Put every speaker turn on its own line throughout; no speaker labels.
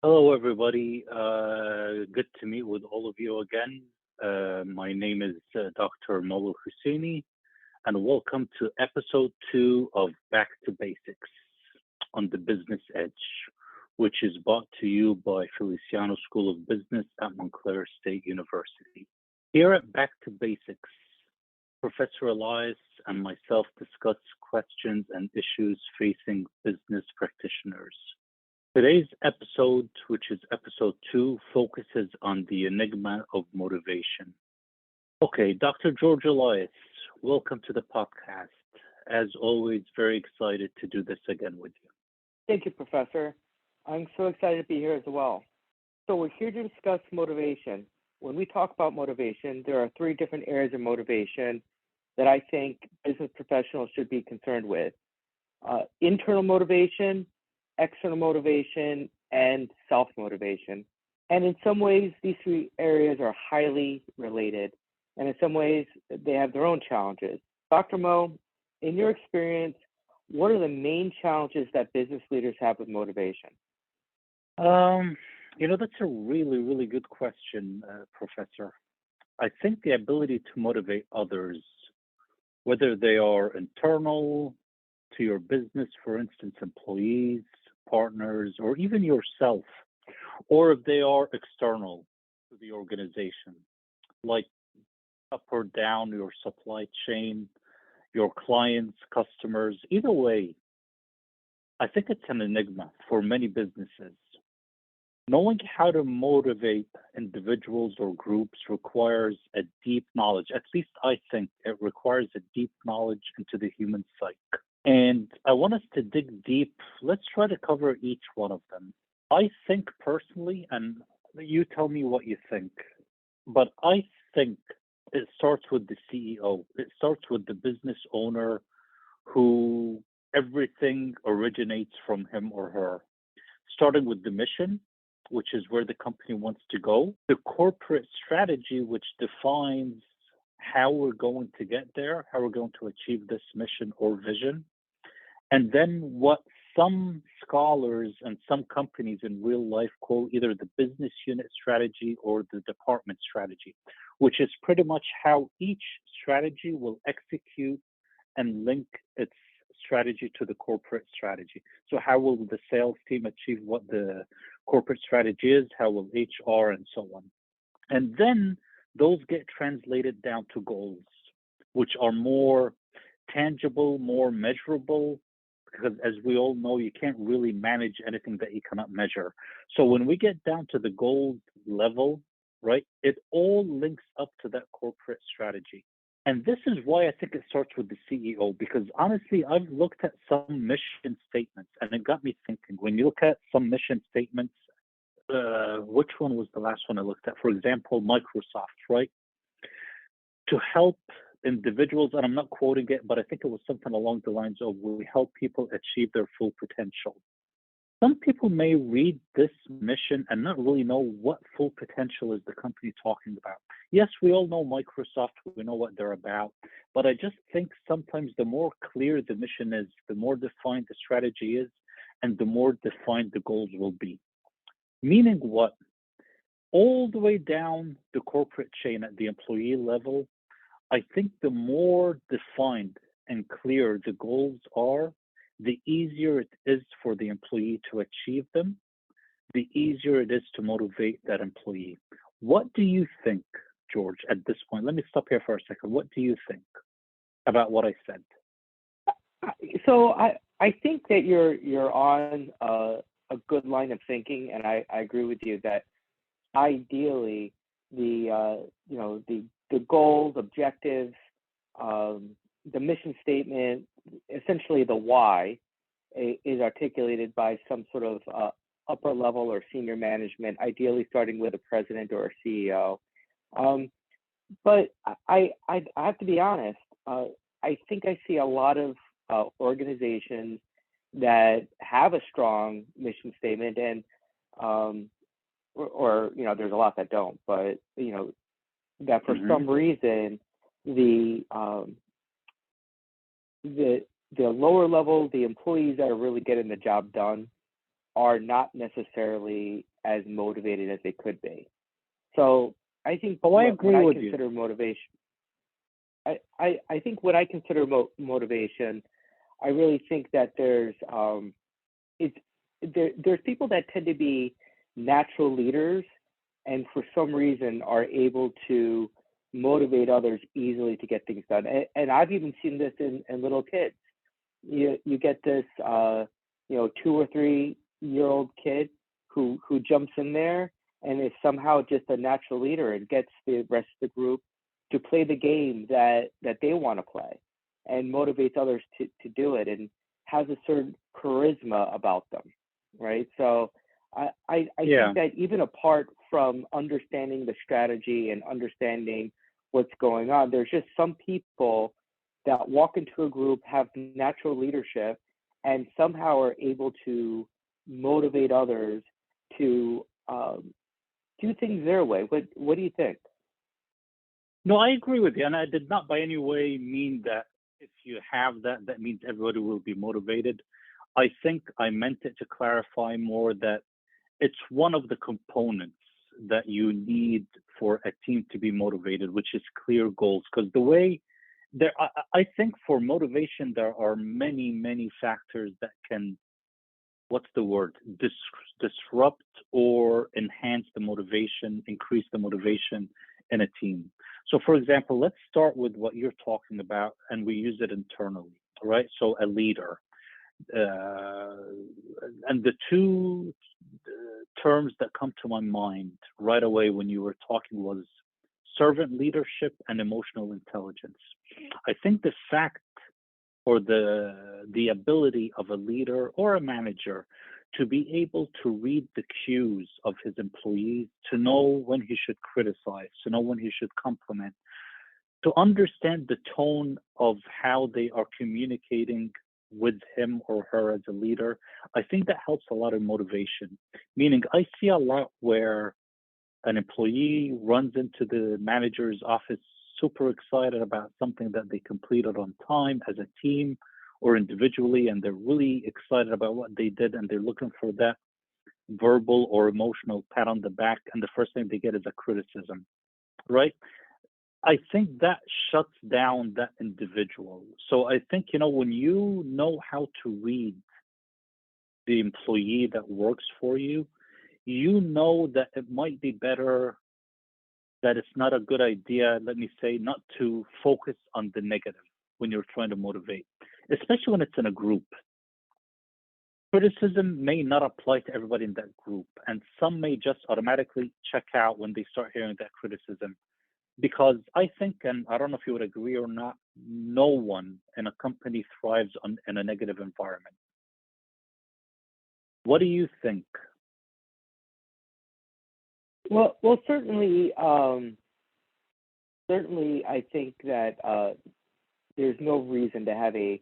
Hello, everybody. Good to meet with all of you again. My name is Dr. Moe ElHussini, and welcome to episode 2 of Back to Basics on the Business Edge, which is brought to you by Feliciano School of Business at Montclair State University. Here at Back to Basics, Professor Elias and myself discuss questions and issues facing business practitioners. Today's episode, which is episode 2, focuses on the enigma of motivation. Okay, Dr. George Elias, welcome to the podcast. As always, very excited to do this again with you.
Thank you, Professor. I'm so excited to be here as well. So we're here to discuss motivation. When we talk about motivation, there are 3 different areas of motivation that I think business professionals should be concerned with. Internal motivation, external motivation, and self-motivation. And in some ways, these 3 areas are highly related. And in some ways, they have their own challenges. Dr. Moe, in your experience, what are the main challenges that business leaders have with motivation?
That's a really, really good question, Professor. I think the ability to motivate others, whether they are internal to your business, for instance, employees, partners, or even yourself, or if they are external to the organization, like up or down your supply chain, your clients, customers, either way, I think it's an enigma for many businesses. Knowing how to motivate individuals or groups requires a deep knowledge. At least I think it requires a deep knowledge into the human psyche. And I want us to dig deep. Let's try to cover each one of them. I think personally, and you tell me what you think, but I think it starts with the CEO. It starts with the business owner who everything originates from him or her, starting with the mission, which is where the company wants to go, the corporate strategy, which defines how we're going to get there, how we're going to achieve this mission or vision, and then what some scholars and some companies in real life call either the business unit strategy or the department strategy, which is pretty much how each strategy will execute and link its strategy to the corporate strategy. So how will the sales team achieve what the corporate strategy is? How will HR and so on? And then those get translated down to goals, which are more tangible, more measurable, because as we all know, you can't really manage anything that you cannot measure. So when we get down to the goals level, right, it all links up to that corporate strategy. And this is why I think it starts with the CEO, because honestly, I've looked at some mission statements and it got me thinking. When you look at some mission statements, which one was the last one I looked at? For example, Microsoft, right? To help individuals, and I'm not quoting it, but I think it was something along the lines of we help people achieve their full potential. Some people may read this mission and not really know what full potential is the company talking about. Yes, we all know Microsoft, we know what they're about, but I just think sometimes the more clear the mission is, the more defined the strategy is, and the more defined the goals will be. Meaning what? All the way down the corporate chain at the employee level, I think the more defined and clear the goals are, the easier it is for the employee to achieve them, the easier it is to motivate that employee. What do you think, George, at this point? Let me stop here for a second. What do you think about what I said?
So I think that you're on a good line of thinking, and I agree with you that ideally the goals, objectives, the mission statement, essentially the why, is articulated by some sort of upper level or senior management, ideally starting with a president or a CEO. But I have to be honest, I think I see a lot of organizations that have a strong mission statement and or there's a lot that don't, but that for some reason the lower level, the employees that are really getting the job done, are not necessarily as motivated as they could be. So I think
Oh, I agree
what I
with you.
consider motivation, I think what I consider motivation, I really think that it's there's people that tend to be natural leaders, and for some reason are able to motivate others easily to get things done. And I've even seen this in little kids. You get this 2 or 3 year old kid who jumps in there and is somehow just a natural leader and gets the rest of the group to play the game that they want to play, and motivates others to do it, and has a certain charisma about them, right? So I
Yeah.
think that even apart from understanding the strategy and understanding what's going on, there's just some people that walk into a group, have natural leadership, and somehow are able to motivate others to do things their way. What do you think?
No, I agree with you. And I did not by any way mean that if you have that, that means everybody will be motivated. I think I meant it to clarify more that it's one of the components that you need for a team to be motivated, which is clear goals. Because the way there, I think for motivation, there are many, many factors that can, what's the word, disrupt or enhance the motivation, increase the motivation in a team. So, for example, let's start with what you're talking about, and we use it internally, right? So, a leader. And the two terms that come to my mind right away when you were talking was servant leadership and emotional intelligence. I think the fact or the ability of a leader or a manager to be able to read the cues of his employees, to know when he should criticize, to know when he should compliment, to understand the tone of how they are communicating with him or her as a leader, I think that helps a lot in motivation. Meaning, I see a lot where an employee runs into the manager's office super excited about something that they completed on time as a team or individually, and they're really excited about what they did, and they're looking for that verbal or emotional pat on the back, and the first thing they get is a criticism, right? I think that shuts down that individual. So I think, when you know how to read the employee that works for you, you know that it might be better, that it's not a good idea, let me say, not to focus on the negative when you're trying to motivate, especially when it's in a group. Criticism may not apply to everybody in that group, and some may just automatically check out when they start hearing that criticism. Because I think, and I don't know if you would agree or not, no one in a company thrives in a negative environment. What do you think?
Well, certainly, I think that there's no reason to have a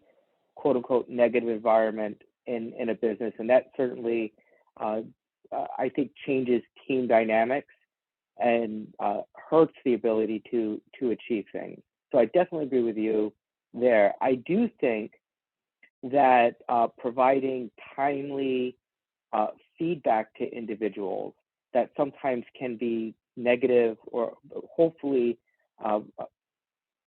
quote unquote negative environment in a business, and that certainly, I think, changes team dynamics and hurts the ability to achieve things. So I definitely agree with you there. I do think that providing timely feedback to individuals that sometimes can be negative or hopefully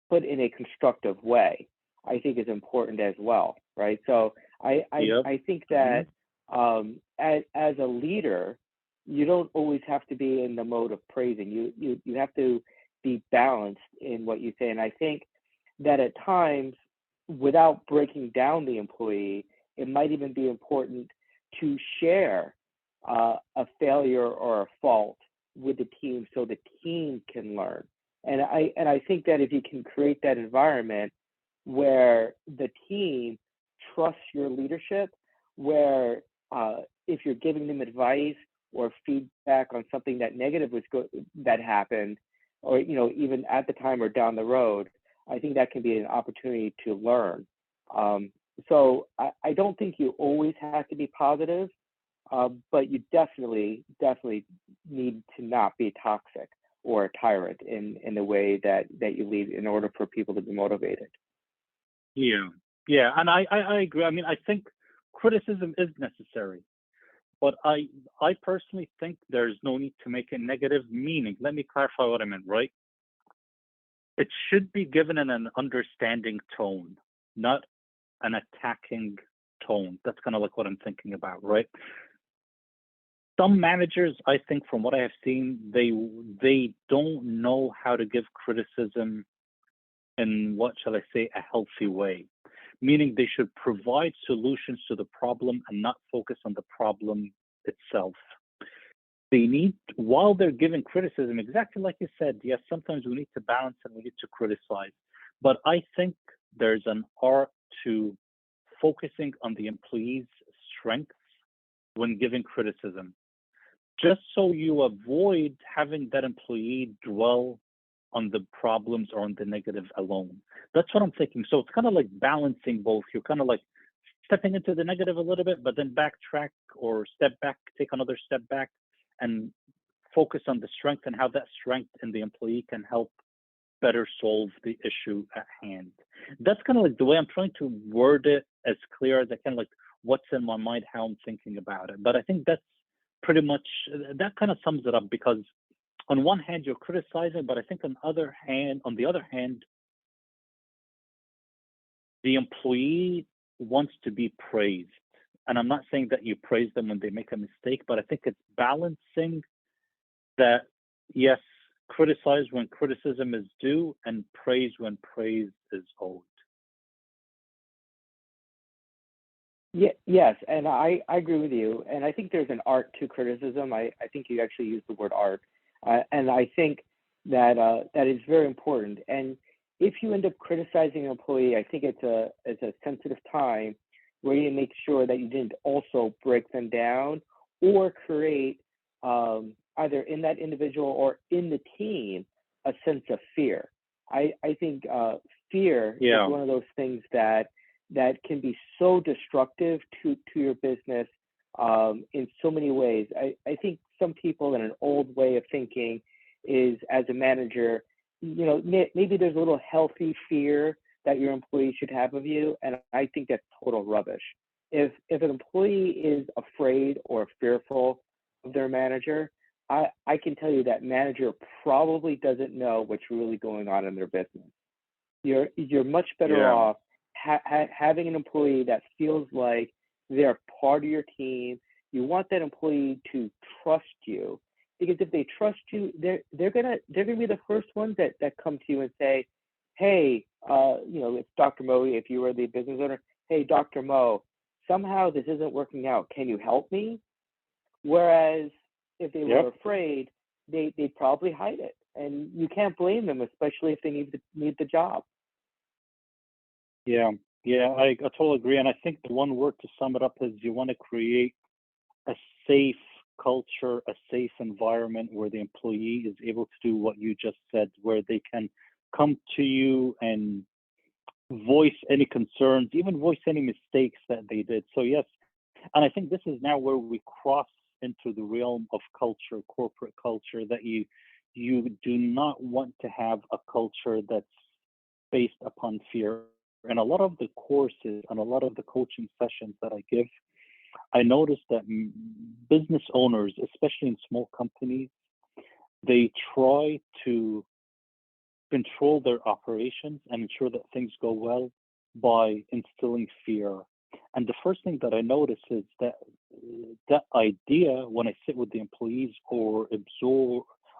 put in a constructive way, I think is important as well, right? So
Yep.
I think that as a leader, you don't always have to be in the mode of praising. You have to be balanced in what you say. And I think that at times, without breaking down the employee, it might even be important to share a failure or a fault with the team so the team can learn. And I think that if you can create that environment where the team trusts your leadership, where if you're giving them advice or feedback on something that negative that happened, or even at the time or down the road, I think that can be an opportunity to learn. So I don't think you always have to be positive, but you definitely need to not be toxic or a tyrant in the way that you lead in order for people to be motivated.
Yeah, and I agree. I mean, I think criticism is necessary, But I personally think there's no need to make it negative, meaning, let me clarify what I meant, right? It should be given in an understanding tone, not an attacking tone. That's kind of like what I'm thinking about, right? Some managers, I think, from what I have seen, they don't know how to give criticism in, what shall I say, a healthy way, meaning they should provide solutions to the problem and not focus on the problem itself. They need, while they're giving criticism, exactly like you said, yes, sometimes we need to balance and we need to criticize. But I think there's an art to focusing on the employee's strengths when giving criticism, just so you avoid having that employee dwell on the problems or on the negative alone. That's what I'm thinking. So it's kind of like balancing both. You're kind of like stepping into the negative a little bit, but then backtrack or step back, take another step back and focus on the strength and how that strength in the employee can help better solve the issue at hand. That's kind of like the way I'm trying to word it as clear as I can, like what's in my mind, how I'm thinking about it. But I think that's pretty much, that kind of sums it up, because on one hand you're criticizing, but I think on the other hand, the employee wants to be praised. And I'm not saying that you praise them when they make a mistake, but I think it's balancing that, yes, criticize when criticism is due and praise when praise is owed.
Yeah, yes, and I agree with you. And I think there's an art to criticism. I think you actually used the word art. And I think that that is very important. And if you end up criticizing an employee, I think it's a sensitive time where you make sure that you didn't also break them down or create either in that individual or in the team a sense of fear. I think fear is one of those things that can be so destructive to your business in so many ways. I think some people in an old way of thinking is, as a manager, you know, maybe there's a little healthy fear that your employee should have of you, and I think that's total rubbish. If an employee is afraid or fearful of their manager, I can tell you that manager probably doesn't know what's really going on in their business. You're much better off having an employee that feels like they're part of your team. You want that employee to trust you, because if they trust you, they're gonna be the first ones that come to you and say, hey, you know, it's Dr. Moe, if you were the business owner, hey, Dr. Moe, somehow this isn't working out. Can you help me? Whereas if they were afraid, they'd probably hide it. And you can't blame them, especially if they need the job.
Yeah, I totally agree. And I think the one word to sum it up is you want to create a safe culture, a safe environment where the employee is able to do what you just said, where they can come to you and voice any concerns, even voice any mistakes that they did. So yes, and I think this is now where we cross into the realm of culture, corporate culture, that you do not want to have a culture that's based upon fear. And a lot of the courses and a lot of the coaching sessions that I give, I noticed that business owners, especially in small companies, they try to control their operations and ensure that things go well by instilling fear. And the first thing that I notice is that that idea, when I sit with the employees or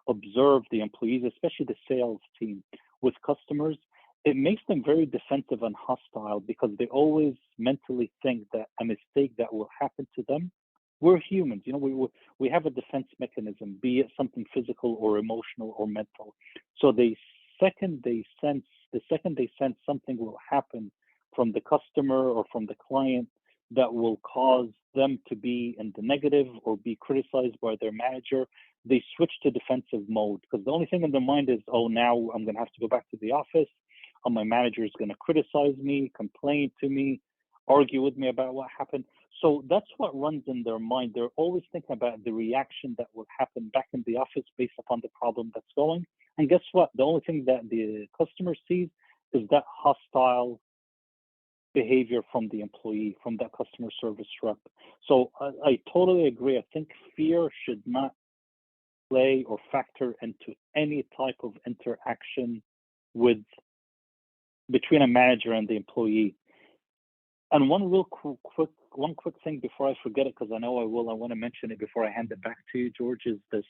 observe the employees, especially the sales team with customers, it makes them very defensive and hostile, because they always mentally think that a mistake that will happen to them, we're humans, you know, we have a defense mechanism, be it something physical or emotional or mental. So the second they sense something will happen from the customer or from the client that will cause them to be in the negative or be criticized by their manager, they switch to defensive mode, because the only thing in their mind is, oh, now I'm going to have to go back to the office. My manager is going to criticize me, complain to me, argue with me about what happened. So that's what runs in their mind. They're always thinking about the reaction that will happen back in the office based upon the problem that's going. And guess what? The only thing that the customer sees is that hostile behavior from the employee, from that customer service rep. So I totally agree. I think fear should not play or factor into any type of interaction with between a manager and the employee. And one real quick thing before I forget it, because I know I will, I want to mention it before I hand it back to you, George, is this.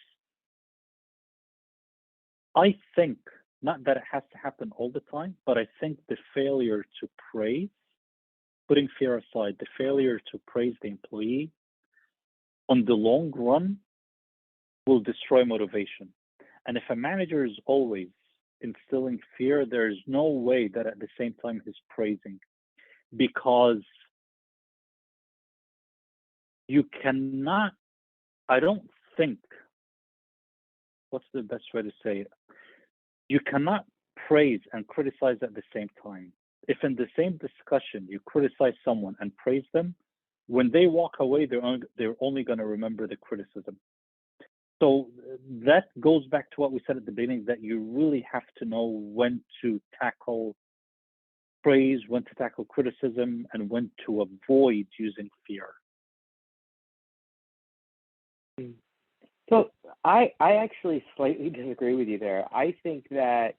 I think, not that it has to happen all the time, but I think the failure to praise, putting fear aside, the failure to praise the employee on the long run will destroy motivation. And if a manager is always instilling fear, there's no way that at the same time he's praising, because you cannot, I don't think, what's the best way to say it? You cannot praise and criticize at the same time. If in the same discussion you criticize someone and praise them, when they walk away, they're only going to remember the criticism. So that goes back to what we said at the beginning, that you really have to know when to tackle praise, when to tackle criticism, and when to avoid using fear.
So I actually slightly disagree with you there. I think that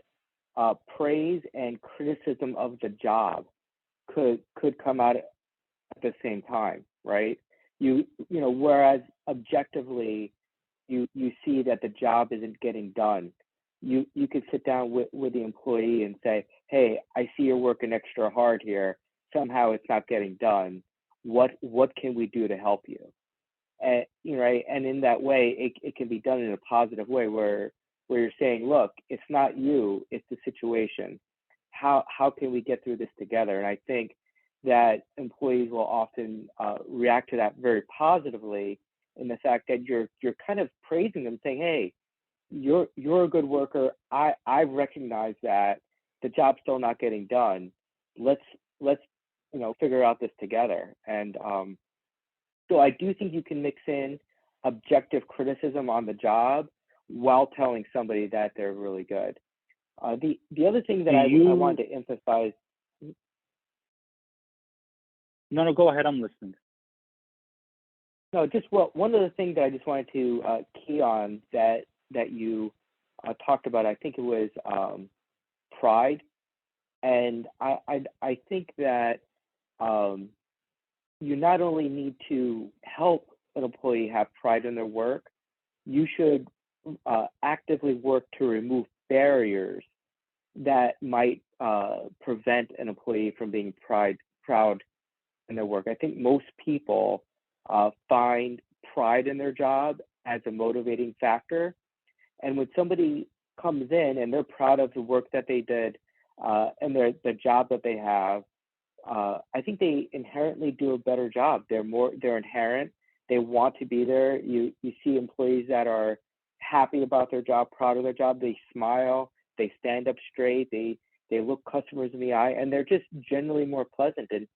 praise and criticism of the job could come out at the same time, right? You know, whereas objectively you see that the job isn't getting done, you could sit down with the employee and say, hey, I see you're working extra hard here. Somehow it's not getting done. What can we do to help you? And you know, right? And in that way, it can be done in a positive way where you're saying, look, it's not you, it's the situation. How can we get through this together? And I think that employees will often react to that very positively, in the fact that you're kind of praising them, saying, hey, you're a good worker. I recognize that the job's still not getting done. Let's you know, figure out this together. And so I do think you can mix in objective criticism on the job while telling somebody that they're really good. The other thing that I wanted to emphasize.
No, go ahead. I'm listening.
No, just one of the things that I just wanted to key on that you talked about, I think it was pride, and I think that you not only need to help an employee have pride in their work, you should actively work to remove barriers that might prevent an employee from being proud in their work. I think most people find pride in their job as a motivating factor. And when somebody comes in and they're proud of the work that they did and the job that they have, I think they inherently do a better job. They're inherent. They want to be there. You see employees that are happy about their job, proud of their job. They smile. They stand up straight. They look customers in the eye, and they're just generally more pleasant. And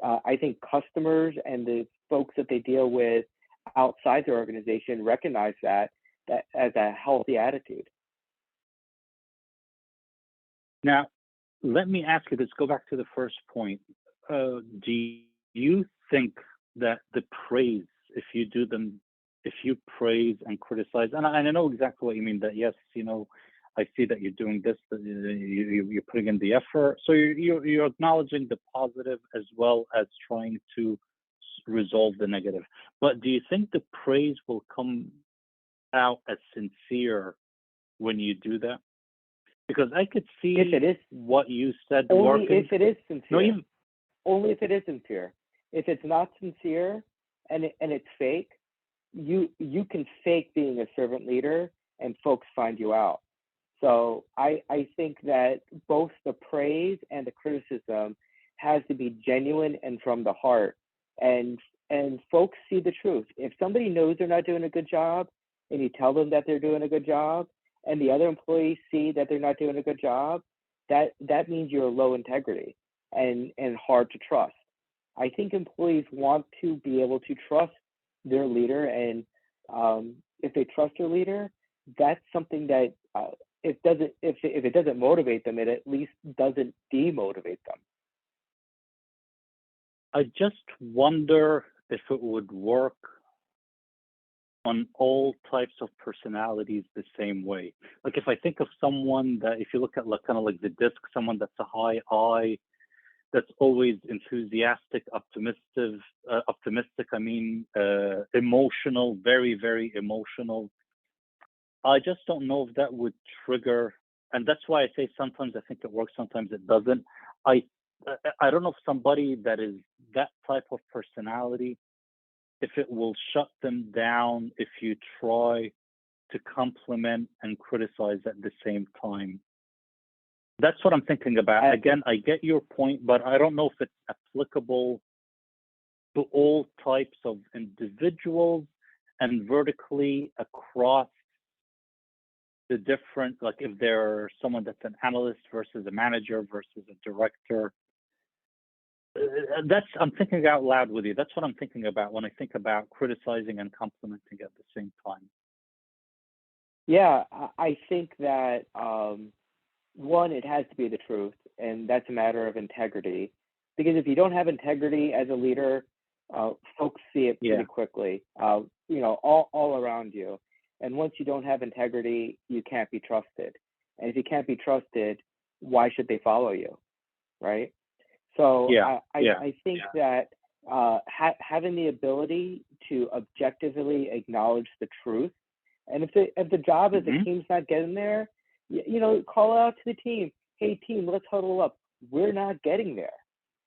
I think customers and the folks that they deal with outside their organization recognize that as a healthy attitude.
Now, let me ask you this, go back to the first point. Do you think that the praise, if you praise and criticize, and I know exactly what you mean, that yes, you know, I see that you're doing this, that you're putting in the effort. So you're acknowledging the positive as well as trying to resolve the negative. But do you think the praise will come out as sincere when you do that? Because I could see
if it is,
what you said
only
working.
if it is sincere.
No,
only if it is sincere. If it's not sincere and it's fake, you can fake being a servant leader and folks find you out. So I think that both the praise and the criticism has to be genuine and from the heart. And folks see the truth. If somebody knows they're not doing a good job and you tell them that they're doing a good job, and the other employees see that they're not doing a good job, that means you're low integrity and hard to trust. I think employees want to be able to trust their leader, and if they trust their leader, that's something that if it doesn't motivate them, it at least doesn't demotivate them.
I just wonder if it would work on all types of personalities the same way. Like if I think of someone that, if you look at like kind of like the disc, someone that's a high I, that's always enthusiastic, optimistic. I mean, emotional, very, very emotional. I just don't know if that would trigger, and that's why I say sometimes I think it works, sometimes it doesn't. I I don't know if somebody that is that type of personality, if it will shut them down if you try to compliment and criticize at the same time. That's what I'm thinking about.
I,
Again, I get your point, but I don't know if it's applicable to all types of individuals and vertically across the different, like if there's someone that's an analyst versus a manager versus a director. That's, I'm thinking out loud with you. That's what I'm thinking about when I think about criticizing and complimenting at the same time.
yeah, I think that one, it has to be the truth, and that's a matter of integrity. Because if you don't have integrity as a leader, folks see it
Yeah,
pretty quickly, all around you. And once you don't have integrity, you can't be trusted. And if you can't be trusted, why should they follow you, right? So
yeah,
I think that having the ability to objectively acknowledge the truth, and if the job is the
hmm
team's not getting there, call out to the team. Hey, team, let's huddle up. We're not getting there,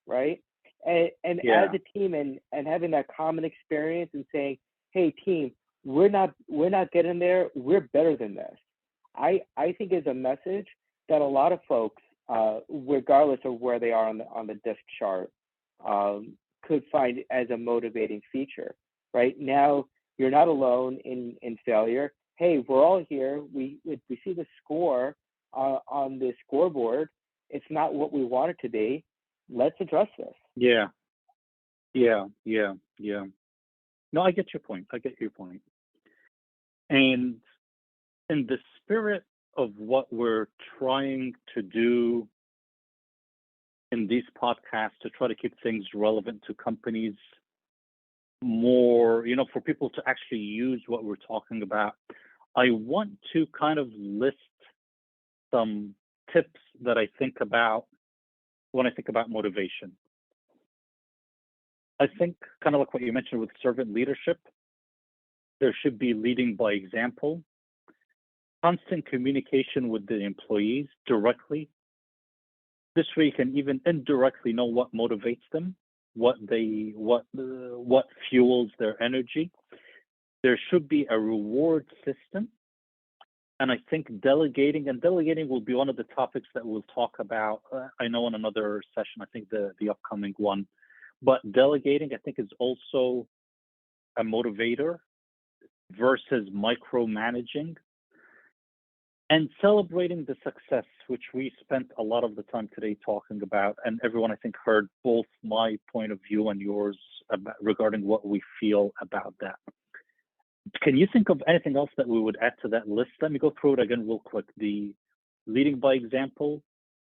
right? And as
yeah,
a team and having that common experience and saying, hey, team, we're not getting there. We're better than this. I think is a message that a lot of folks, regardless of where they are on the disc chart, could find as a motivating feature. Right now, you're not alone in failure. Hey, we're all here. We see the score on the scoreboard. It's not what we want it to be. Let's address this.
yeah, yeah. No, I get your point. I get your point. And in the spirit of what we're trying to do in these podcasts to try to keep things relevant to companies more, for people to actually use what we're talking about, I want to kind of list some tips that I think about when I think about motivation. I think kind of like what you mentioned with servant leadership, there should be leading by example, constant communication with the employees directly. This way you can even indirectly know what motivates them, what fuels their energy. There should be a reward system. And I think delegating will be one of the topics that we'll talk about. I know in another session, I think the upcoming one. But delegating, I think, is also a motivator versus micromanaging, and celebrating the success, which we spent a lot of the time today talking about. And everyone, I think, heard both my point of view and yours regarding what we feel about that. Can you think of anything else that we would add to that list? Let me go through it again real quick. The leading by example,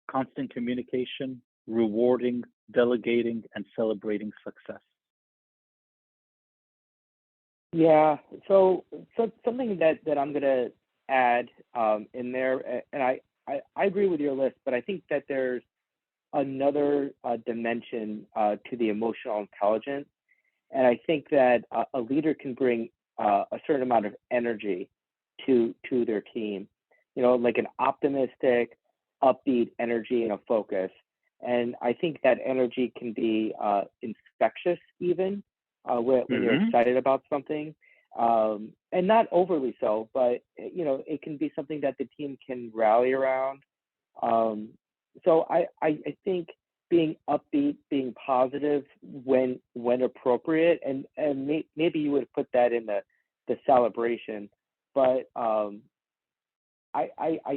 constant communication, rewarding, delegating, and celebrating success.
Yeah. So something that I'm gonna add in there, and I agree with your list, but I think that there's another dimension to the emotional intelligence, and I think that a leader can bring a certain amount of energy to their team, like an optimistic, upbeat energy and a focus. And I think that energy can be infectious even when you're
Mm-hmm.
excited about something, and not overly so, but it can be something that the team can rally around. Um, so I think being upbeat, being positive when appropriate, and maybe you would put that in the celebration, but I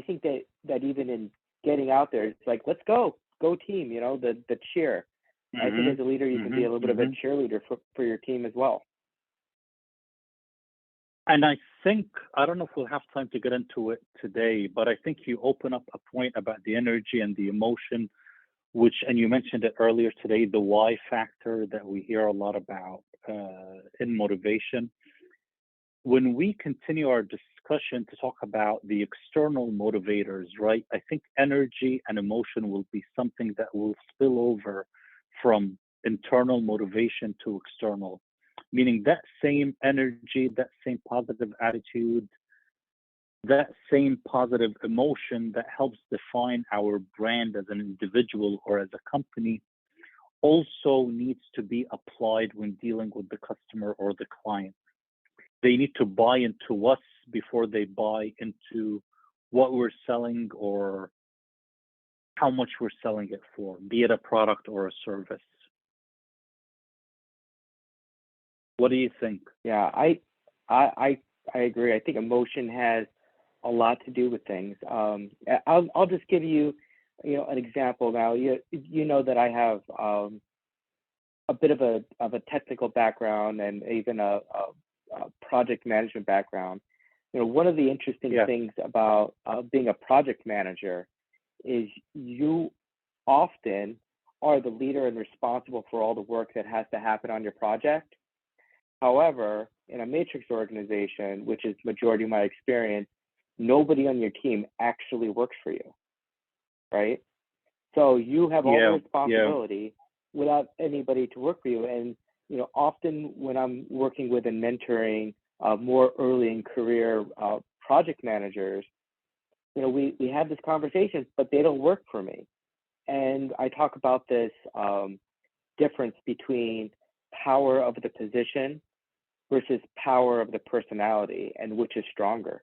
think that even in getting out there, it's like, let's go team, the cheer. I think
Mm-hmm.
as a leader, you can be a little
Mm-hmm.
bit of a
Mm-hmm.
cheerleader for your team as well.
And I think, I don't know if we'll have time to get into it today, but I think you open up a point about the energy and the emotion, and you mentioned it earlier today, the why factor that we hear a lot about in motivation. When we continue our discussion to talk about the external motivators, right, I think energy and emotion will be something that will spill over from internal motivation to external, meaning that same energy, that same positive attitude, that same positive emotion that helps define our brand as an individual or as a company also needs to be applied when dealing with the customer or the client. They need to buy into us before they buy into what we're selling or how much we're selling it for, be it a product or a service. What do you think?
Yeah, I agree. I think emotion has a lot to do with things. I'll just give you, an example now. You know that I have a bit of a technical background and even a project management background. One of the interesting things about being a project manager is you often are the leader and responsible for all the work that has to happen on your project. However, in a matrix organization, which is majority of my experience, nobody on your team actually works for you, right? So you have all the responsibility without anybody to work for you. And often when I'm working with and mentoring more early in career project managers, we have this conversation, but they don't work for me. And I talk about this difference between power of the position versus power of the personality, and which is stronger.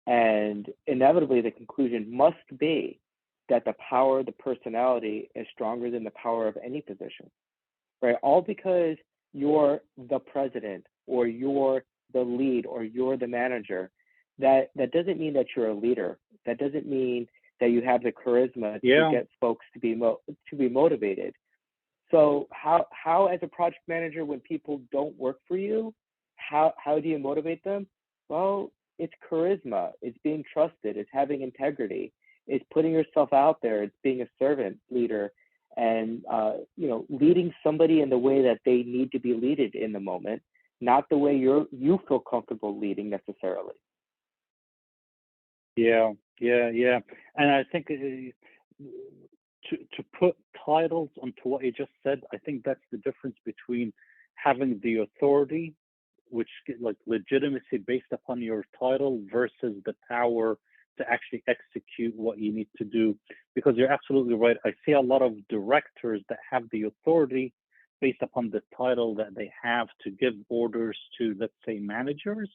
And inevitably, the conclusion must be that the power of the personality is stronger than the power of any position, right? All because you're the president or you're the lead or you're the manager, that doesn't mean that you're a leader. That doesn't mean that you have the charisma to get folks to be motivated. So how as a project manager, when people don't work for you, how do you motivate them? Well, it's charisma, it's being trusted, it's having integrity, it's putting yourself out there, it's being a servant leader, and leading somebody in the way that they need to be leaded in the moment, not the way you feel comfortable leading necessarily.
Yeah. And I think to put titles onto what you just said, I think that's the difference between having the authority, which like legitimacy based upon your title, versus the power to actually execute what you need to do. Because you're absolutely right. I see a lot of directors that have the authority based upon the title that they have to give orders to, let's say, managers.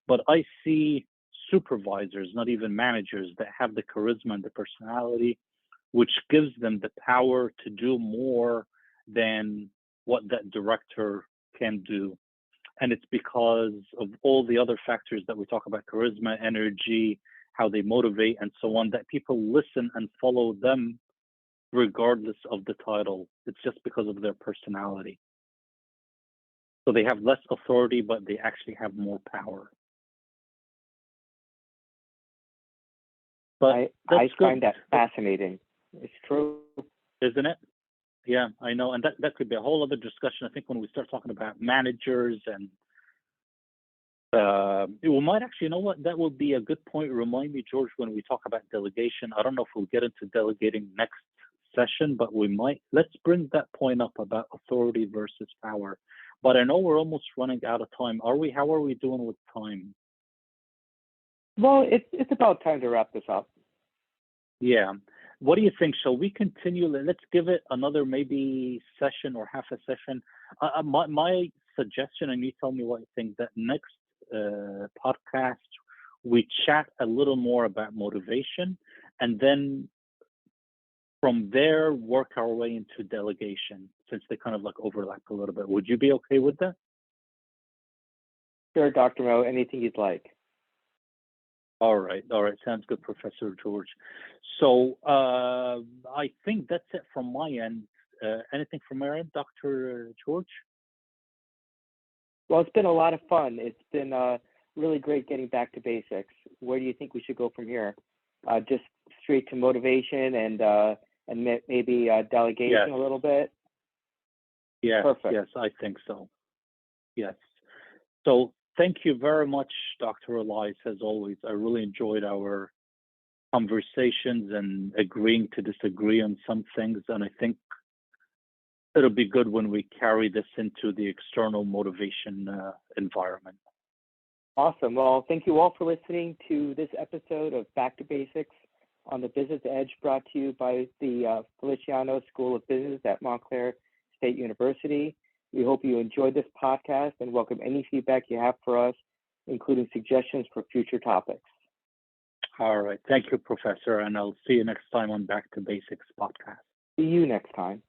But I see supervisors, not even managers, that have the charisma and the personality, which gives them the power to do more than what that director can do. And it's because of all the other factors that we talk about, charisma, energy, how they motivate, and so on, that people listen and follow them regardless of the title. It's just because of their personality. So they have less authority, but they actually have more power.
But I find that fascinating. It's true.
Isn't it? Yeah, I know. And that could be a whole other discussion. I think when we start talking about managers and we might actually, you know what, that will be a good point. Remind me, George, when we talk about delegation. I don't know if we'll get into delegating next session, but we might. Let's bring that point up about authority versus power. But I know we're almost running out of time. Are we? How are we doing with time?
Well, it's about time to wrap this up.
Yeah. What do you think? Shall we continue? Let's give it another maybe session or half a session. My suggestion, and you tell me what you think, that next podcast, we chat a little more about motivation, and then from there, work our way into delegation, since they kind of like overlap a little bit. Would you be okay with that?
Sure, Dr. Moe, anything you'd like.
All right. Sounds good, Professor George. So I think that's it from my end. Anything from your end, Dr. George?
Well, it's been a lot of fun. It's been really great getting back to basics. Where do you think we should go from here? Just straight to motivation and and maybe delegation
Yes.
a little bit?
Yes.
Perfect.
Yes, I think so. Yes. So thank you very much, Dr. Elias, as always. I really enjoyed our conversations and agreeing to disagree on some things. And I think it'll be good when we carry this into the external motivation environment.
Awesome. Well, thank you all for listening to this episode of Back2Basics on the Business Edge, brought to you by the Feliciano School of Business at Montclair State University. We hope you enjoyed this podcast and welcome any feedback you have for us, including suggestions for future topics.
All right. Thank you, Professor. And I'll see you next time on Back2Basics podcast.
See you next time.